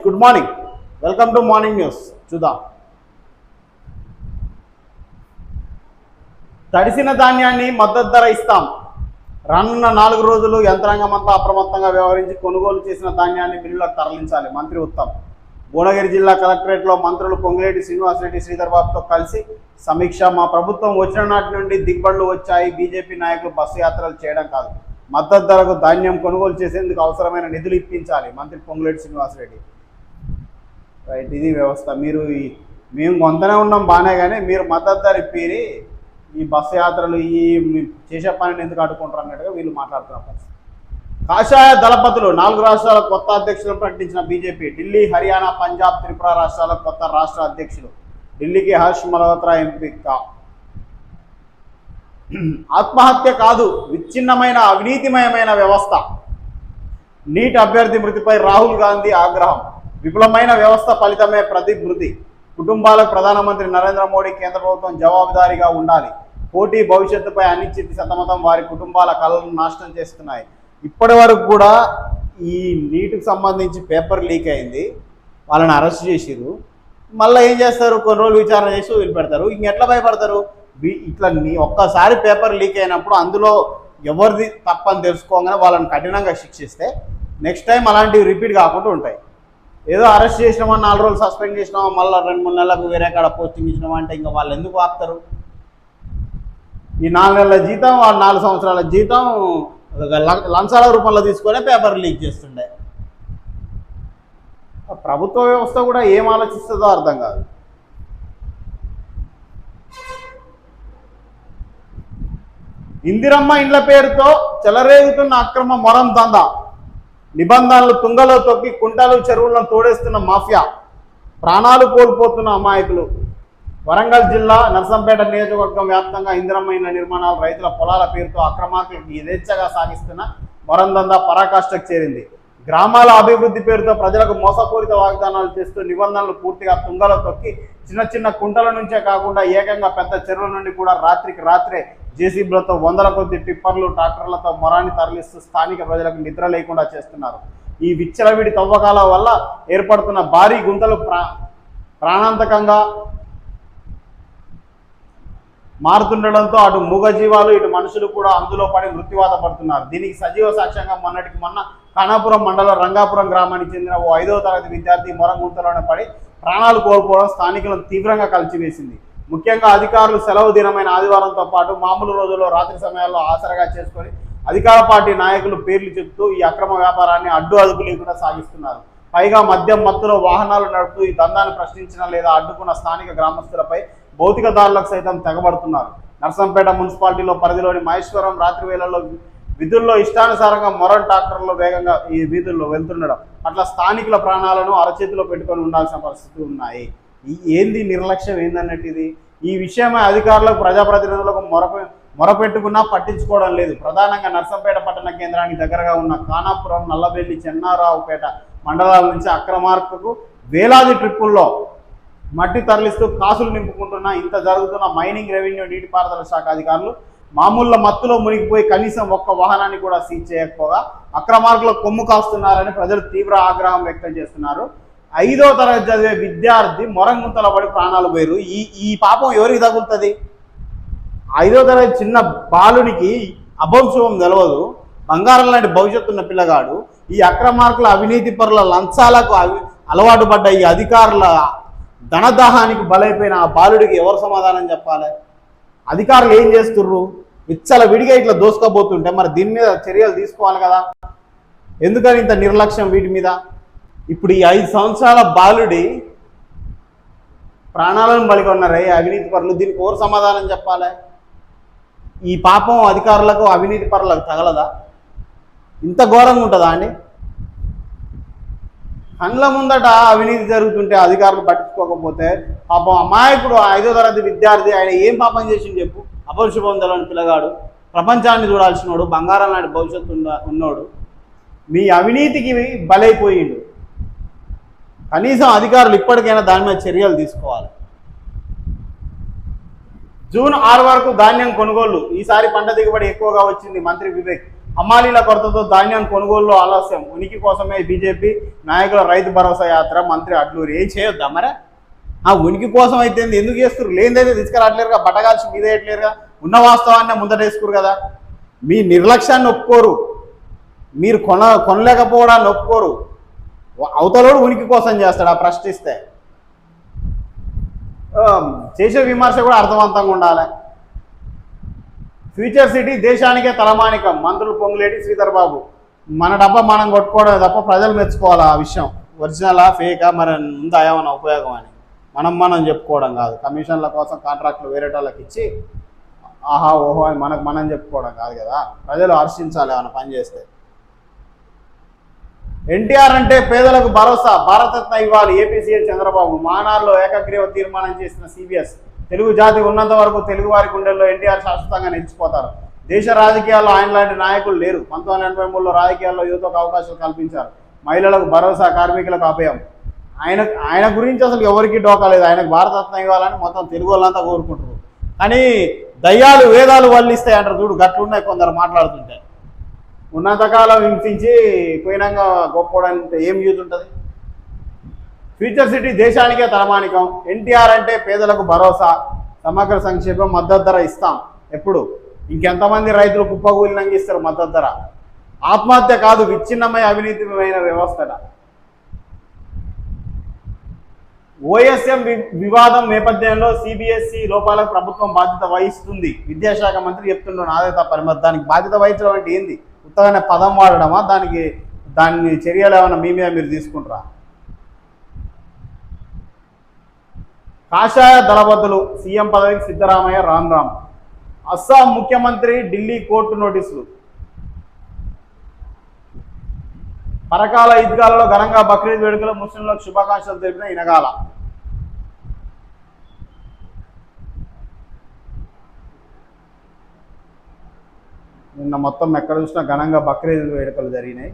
Good morning, welcome to morning news. చూద్దాం. తడిసిన ధాన్యాన్ని మద్దతు ధర ఇస్తాం. రానున్న 4 రోజులు యంత్రాంగం అంతా అప్రమత్తంగా వ్యవహరించి కొనుగోలు చేసిన ధాన్యాన్ని మిల్లులకు తరలించాలి. మంత్రి ఉత్తమ్ భువనగిరి జిల్లా కలెక్టరేట్లో మంత్రులు పొంగిరెడ్డి శ్రీనివాసరెడ్డి, శ్రీధర్ బాబుతో కలిసి సమీక్ష. మా ప్రభుత్వం వచ్చిన నాటి నుండి దిగ్బడులు వచ్చాయి. బీజేపీ నాయకులు బస్సు యాత్రలు చేయడం కాదు, మద్దతు ధరకు ధాన్యం కొనుగోలు చేసేందుకు అవసరమైన నిధులు ఇప్పించాలి. మంత్రి పొంగిరెడ్డి శ్రీనివాసరెడ్డి. రైట్, ఇది వ్యవస్థ. మేము కొంతనే ఉన్నాం బాగానే, కానీ మీరు మద్దతు ధర ఇప్పిరి, ఈ బస్సు యాత్రలు ఈ చేసే పనిని ఎందుకు అడ్డుకుంటారు అన్నట్టుగా వీళ్ళు మాట్లాడుతున్న పరిస్థితి. కాషాయ దళపతులు 4 రాష్ట్రాల కొత్త అధ్యక్షులను ప్రకటించిన బీజేపీ. ఢిల్లీ, హర్యానా, పంజాబ్, త్రిపుర రాష్ట్రాల కొత్త రాష్ట్ర అధ్యక్షులు. ఢిల్లీకి హర్ష్ మల్హోత్రా ఎంపిక. ఆత్మహత్య కాదు, విచ్ఛిన్నమైన అవినీతిమయమైన వ్యవస్థ. నీట్ అభ్యర్థి మృతిపై రాహుల్ గాంధీ ఆగ్రహం. విపులమైన వ్యవస్థ ఫలితమే ప్రతి మృతి. కుటుంబాలకు ప్రధానమంత్రి నరేంద్ర మోడీ, కేంద్ర ప్రభుత్వం జవాబుదారీగా ఉండాలి. పోటీ భవిష్యత్తుపై అనిశ్చితి సతమతం వారి కుటుంబాల కళలను నాశనం చేస్తున్నాయి. ఇప్పటి వరకు కూడా ఈ నీటికి సంబంధించి పేపర్ లీక్ అయింది, వాళ్ళని అరెస్ట్ చేసిరు. మళ్ళీ ఏం చేస్తారు, కొన్ని రోజులు విచారణ చేసి వదిలిపెడతారు. ఇంకెట్లా భయపడతారు? ఇట్లా ఒక్కసారి పేపర్ లీక్ అయినప్పుడు అందులో ఎవరిది తప్పని తెలుసుకోగానే వాళ్ళని కఠినంగా శిక్షిస్తే నెక్స్ట్ టైం అలాంటివి రిపీట్ కాకుండా ఉంటాయి. ఏదో అరెస్ట్ చేసినామా, 4 రోజులు సస్పెండ్ చేసినామా, మళ్ళీ 2-3 నెలలకు వేరే కాడ పోస్టింగ్ ఇచ్చినామా అంటే ఇంకా వాళ్ళు ఎందుకు ఆపుతారు? ఈ 4 నెలల జీతం, వాళ్ళు 4 సంవత్సరాల జీతం లంచాల రూపంలో తీసుకొని పేపర్ లీక్ చేస్తుండే. ప్రభుత్వ వ్యవస్థ కూడా ఏం ఆలోచిస్తుందో అర్థం కాదు. ఇందిరమ్మ ఇండ్ల పేరుతో చెలరేగుతున్న అక్రమ మొరం దందా. నిబంధనలు తుంగలో తొక్కి కుంటలు, చెరువులను తోడేస్తున్న మాఫియా. ప్రాణాలు కోల్పోతున్న అమాయకులు. వరంగల్ జిల్లా నర్సంపేట నియోజకవర్గం వ్యాప్తంగా ఇందిరమ్మ ఇండ్ల నిర్మాణాలు, రైతుల పొలాల పేరుతో అక్రమార్కులకు యథేచ్ఛగా సాగిస్తున్న మొరం దందా పరాకాష్ఠకు చేరింది. గ్రామాల అభివృద్ధి పేరుతో ప్రజలకు మోసపూరిత వాగ్దానాలు చేస్తూ నిబంధనలు పూర్తిగా తుంగలో తొక్కి చిన్న చిన్న కుంటల నుంచే కాకుండా ఏకంగా పెద్ద చెరువుల నుండి కూడా రాత్రికి రాత్రే జేసీబీలతో 100ల కొద్ది టిప్పర్లు, ట్రాక్టర్లతో మొరాన్ని తరలిస్తూ స్థానిక ప్రజలకు నిద్ర లేకుండా చేస్తున్నారు. ఈ విచ్చలవిడి తవ్వకాల వల్ల ఏర్పడుతున్న భారీ గుంతలు ప్రాణాంతకంగా మారుతుండడంతో అటు మూగజీవాలు, ఇటు మనుషులు కూడా అందులో పడి మృత్యువాత పడుతున్నారు. దీనికి సజీవ సాక్ష్యంగా మొన్నటికి మొన్న ఖానాపురం మండలం రంగాపురం గ్రామానికి చెందిన ఓ 5వ తరగతి విద్యార్థి మొరం గుంతలోనే పడి ప్రాణాలు కోల్పోవడం స్థానికులను తీవ్రంగా కలిచివేసింది. ముఖ్యంగా అధికారులు సెలవు దినమైన ఆదివారంతో పాటు మామూలు రోజుల్లో రాత్రి సమయాల్లో ఆసరగా చేసుకొని అధికార పార్టీ నాయకులు పేర్లు చెప్తూ ఈ అక్రమ వ్యాపారాన్ని అడ్డు అదుపు లేకుండా సాగిస్తున్నారు. పైగా మద్యం మత్తులో వాహనాలు నడుపుతూ ఈ దందాన్ని ప్రశ్నించిన లేదా అడ్డుకున్న స్థానిక గ్రామస్తులపై భౌతిక దాడులకు సైతం తెగబడుతున్నారు. నర్సంపేట మున్సిపాలిటీలో పరిధిలోని మహేశ్వరం రాత్రి వేళల్లో విధుల్లో ఇష్టానుసారంగా మొరం ట్రాక్టర్లో వేగంగా ఈ వీధుల్లో వెళ్తుండడం పట్ల స్థానికుల ప్రాణాలను అరచేతిలో పెట్టుకొని ఉండాల్సిన పరిస్థితులు ఉన్నాయి. ఏంది నిర్లక్ష్యం ఏందన్నట్టు ఇది? ఈ విషయమై అధికారులకు, ప్రజాప్రతినిధులకు మొరపెట్టుకున్నా పట్టించుకోవడం లేదు. ప్రధానంగా నర్సంపేట పట్టణ కేంద్రానికి దగ్గరగా ఉన్న ఖానాపురం, నల్లబెల్లి, చెన్నారావుపేట మండలాల నుంచి అక్రమార్కులకు వేలాది ట్రిప్పుల్లో మట్టి తరలిస్తూ కాసులు నింపుకుంటున్న ఇంత జరుగుతున్న మైనింగ్, రెవెన్యూ, నీటిపారుదల శాఖ అధికారులు మామూలు మత్తులో మునిగిపోయి కనీసం ఒక్క వాహనాన్ని కూడా సీజ్ చేయకపోగా అక్రమార్కులకు కొమ్ము కాస్తున్నారని ప్రజలు తీవ్ర ఆగ్రహం వ్యక్తం చేస్తున్నారు. 5వ తరగతి చదివే విద్యార్థి మొరంగుంతల పడి ప్రాణాలు పోయారు. ఈ పాపం ఎవరికి తగులుతుంది? 5వ తరగతి చిన్న బాలునికి అభంశుభం తెలవదు, బంగారం లాంటి భవిష్యత్తు ఉన్న పిల్లగాడు ఈ అక్రమార్కుల, అవినీతి పరుల, లంచాలకు అలవాటు పడ్డ ఈ అధికారుల ధనదాహానికి బలైపోయిన ఆ బాలుడికి ఎవరు సమాధానం చెప్పాలి? అధికారులు ఏం చేస్తుర్రు? విచ్చల విడిగా ఇట్లా దోసుకోబోతుంటే మరి దీని మీద చర్యలు తీసుకోవాలి కదా. ఎందుకని ఇంత నిర్లక్ష్యం వీటి మీద? ఇప్పుడు ఈ 5 సంవత్సరాల బాలుడి ప్రాణాలను బలికొన్నారే అవినీతి పరులు, దీనికి ఎవరు సమాధానం చెప్పాలి? ఈ పాపం అధికారులకు, అవినీతి పరులకు తగలదా? ఇంత ఘోరంగా ఉంటుందా అండి? కళ్ళ ముందట అవినీతి జరుగుతుంటే అధికారులు పట్టించుకోకపోతే పాపం అమాయకుడు 5వ తరగతి విద్యార్థి, ఆయన ఏం పాపం చేసిండు చెప్పు? అపరిశుభం తెలని పిల్లగాడు, ప్రపంచాన్ని చూడాల్సినోడు, బంగారం లాంటి భవిష్యత్తు ఉన్నోడు మీ అవినీతికి బలైపోయిండు. కనీసం అధికారులు ఇప్పటికైనా దాని మీద చర్యలు తీసుకోవాలి. జూన్ 6 వరకు ధాన్యం కొనుగోళ్లు. ఈసారి పంట దిగుబడి ఎక్కువగా వచ్చింది. మంత్రి వివేక్ హమాలీల కొరతతో ధాన్యం కొనుగోలులో ఆలస్యం, ఉనికి కోసమే బీజేపీ నాయకుల రైతు భరోసా యాత్ర, మంత్రి అడ్లూరి. ఏం చేయొద్దా మరి? ఆ ఉనికి కోసం అయితే ఎందుకు చేస్తారు? లేనిదైతే తీసుకురావట్లేరుగా, బట్టగాల్చి మీద వేయట్లేరుగా, ఉన్న వాస్తవాన్ని ముందటేసుకురు కదా. మీ నిర్లక్ష్యాన్ని ఒప్పుకోరు, మీరు కొనలేకపోవడాన్ని ఒప్పుకోరు. అవతలోడు ఉనికి కోసం చేస్తాడు. ఆ ప్రశ్నిస్తే చేసే విమర్శ కూడా అర్థవంతంగా ఉండాలి. ఫ్యూచర్ సిటీ దేశానికే తలమానికం, మంత్రులు పొంగులేటి శ్రీధర్ బాబు. మన డబ్బా మనం కొట్టుకోవడమే తప్ప ప్రజలు మెచ్చుకోవాలి ఆ విషయం. ఒరిజినలా ఫేకా, మరి ఉందా ఏమైనా ఉపయోగం అని మనం చెప్పుకోవడం కాదు. కమిషన్ల కోసం కాంట్రాక్టులు వేరే వాళ్ళకి ఇచ్చి ఆహా ఓహో అని మనం చెప్పుకోవడం కాదు కదా. ప్రజలు హర్షించాలి ఏమైనా పని చేస్తే. ఎన్టీఆర్ అంటే పేదలకు భరోసా, భారతరత్న ఇవ్వాలి ఏపీ సీఎం చంద్రబాబు. మానాల్లో ఏకగ్రీవ తీర్మానం చేసిన సిబిఎస్. తెలుగు జాతి ఉన్నంత వరకు తెలుగు వారి గుండెల్లో ఎన్టీఆర్ శాశ్వతంగా నిలిచిపోతారు. దేశ రాజకీయాల్లో ఆయన లాంటి నాయకులు లేరు. 1983లో రాజకీయాల్లో యువతకు అవకాశాలు కల్పించారు. మహిళలకు భరోసా, కార్మికులకు అభయం. ఆయన గురించి అసలు ఎవరికి డోకా లేదు. ఆయనకు భారతరత్న ఇవ్వాలని మొత్తం తెలుగు వాళ్ళంతా కోరుకుంటారు. కానీ దయ్యాలు వేదాలు వల్లిస్తాయి అంటారు చూడు, గట్లున్నాయి కొందరు మాట్లాడుతుంటే. ఉన్నంతకాలం హింసించి పోయినాక గొప్పవడానికి ఏం యూజ్ ఉంటుంది? ఫ్యూచర్ సిటీ దేశానికే తలమానికం. ఎన్టీఆర్ అంటే పేదలకు భరోసా, సమగ్ర సంక్షేమం, మద్దతు ధర ఇస్తాం. ఎప్పుడు? ఇంకెంతమంది రైతులు కుప్పగూలినంగా ఇస్తారు మద్దతు ధర? ఆత్మహత్య కాదు, విచ్ఛిన్నమై అవినీతిమైన వ్యవస్థట. ఓఎస్ఎం వివాదం నేపథ్యంలో సిబిఎస్ఈ లోపాలకు ప్రభుత్వం బాధ్యత వహిస్తుంది. విద్యాశాఖ మంత్రి చెప్తుండ్రు, నాదే తప్పని. మరి దానికి బాధ్యత వహించడం అంటే ఏంది? ఉత్తగానే పదం వాడడమా? దాన్ని చర్యలు ఏమైనా మీ మీద మీరు తీసుకుంటారా? కాషాయ దళపతులు సీఎం పదవికి సిద్ధరామయ్య రామ్. అస్సాం ముఖ్యమంత్రి ఢిల్లీ కోర్టు నోటీసులు. పరకాల ఈద్గాలలో ఘనంగా బక్రీద్ వేడుకలు, ముస్లింలకు శుభాకాంక్షలు తెలిపిన ఇనగాల. నిన్న మొత్తం ఎక్కడ చూసినా ఘనంగా బక్రీద్ వేడుకలు జరిగినాయి.